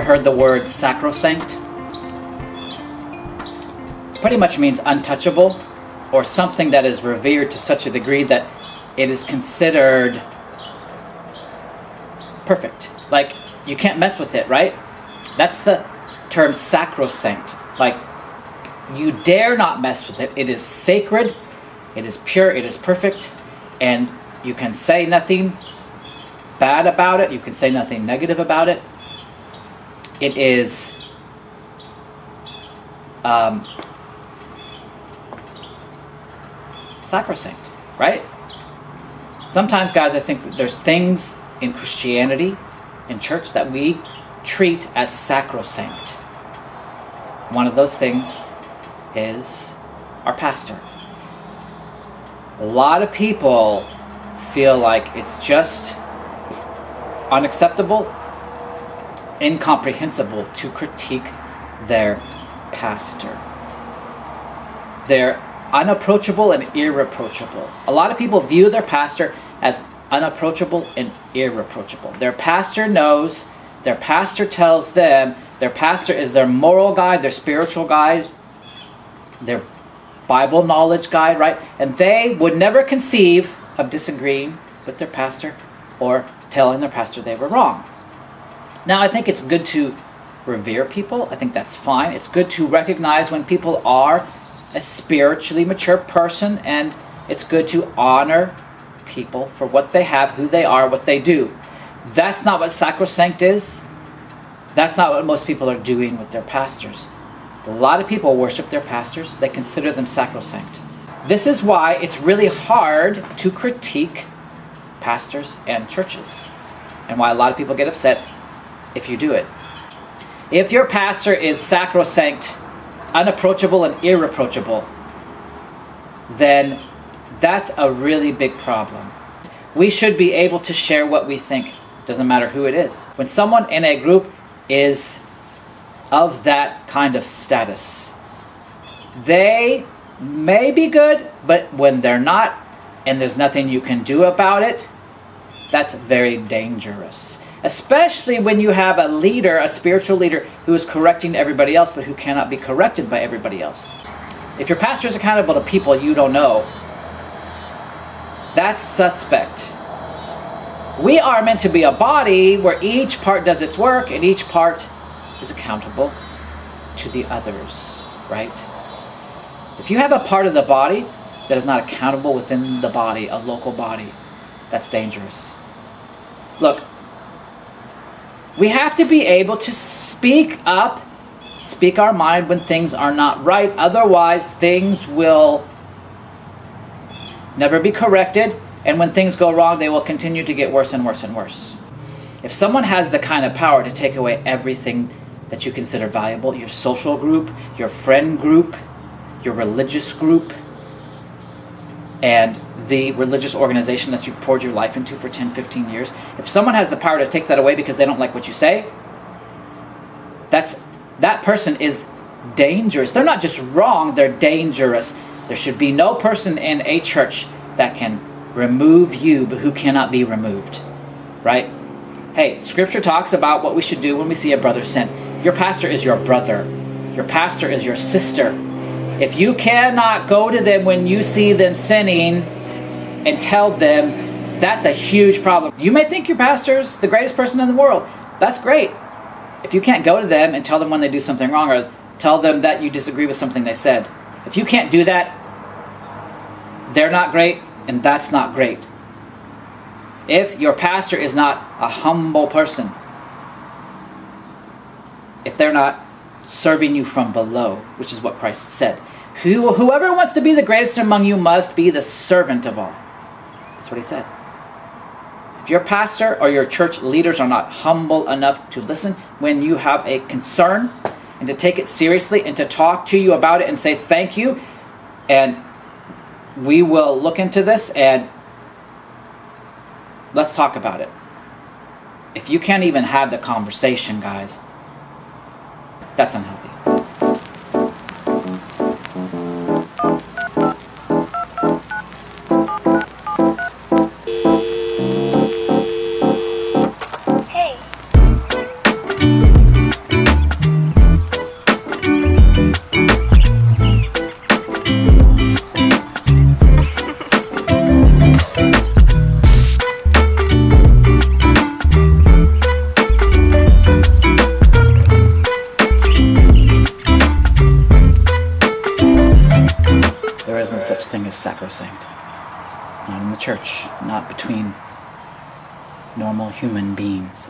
heard the word SacroSanct? Pretty much means untouchable, or something that is revered to such a degree that it is considered perfect. Like, you can't mess with it, right? That's the term SacroSanct. Like, you dare not mess with it. It is sacred, it is pure, it is perfect, and you can say nothing bad about it, you can say nothing negative about it. It is sacrosanct, right? Sometimes, guys, I think there's things in Christianity, in church, that we treat as sacrosanct. One of those things is our pastor. A lot of people feel like it's just unacceptable, incomprehensible to critique their pastor. They're unapproachable and irreproachable. A lot of people view their pastor as unapproachable and irreproachable. Their pastor knows, their pastor tells them, their pastor is their moral guide, their spiritual guide, their Bible knowledge guide, right? And they would never conceive of disagreeing with their pastor or telling their pastor they were wrong. Now, I think it's good to revere people. I think that's fine. It's good to recognize when people are a spiritually mature person, and it's good to honor people for what they have, who they are, what they do. That's not what sacrosanct is. That's not what most people are doing with their pastors. A lot of people worship their pastors. They consider them sacrosanct. This is why it's really hard to critique pastors and churches, and why a lot of people get upset if you do it. If your pastor is sacrosanct, unapproachable, and irreproachable, then that's a really big problem. We should be able to share what we think. Doesn't matter who it is. When someone in a group is of that kind of status, they may be good, but when they're not, and there's nothing you can do about it, that's very dangerous. Especially when you have a leader, a spiritual leader, who is correcting everybody else, but who cannot be corrected by everybody else. If your pastor is accountable to people you don't know, that's suspect. We are meant to be a body where each part does its work and each part is accountable to the others, right? If you have a part of the body that is not accountable within the body, a local body, that's dangerous. Look, we have to be able to speak up, speak our mind when things are not right. Otherwise, things will never be corrected. And when things go wrong, they will continue to get worse and worse and worse. If someone has the kind of power to take away everything that you consider valuable, your social group, your friend group, your religious group, and the religious organization that you've poured your life into for 10, 15 years, if someone has the power to take that away because they don't like what you say, that person is dangerous. They're not just wrong, they're dangerous. There should be no person in a church that can remove you, but who cannot be removed, right? Hey, Scripture talks about what we should do when we see a brother sin. Your pastor is your brother. Your pastor is your sister. If you cannot go to them when you see them sinning and tell them, that's a huge problem. You may think your pastor's the greatest person in the world. That's great. If you can't go to them and tell them when they do something wrong, or tell them that you disagree with something they said, if you can't do that, they're not great, and that's not great. If your pastor is not a humble person, if they're not serving you from below, which is what Christ said, whoever wants to be the greatest among you must be the servant of all. That's what he said. If your pastor or your church leaders are not humble enough to listen when you have a concern, and to take it seriously, and to talk to you about it and say thank you, and we will look into this and let's talk about it. If you can't even have the conversation, guys, that's unhealthy. Hey. There is no such thing as sacrosanct. Not in the church, not between normal human beings.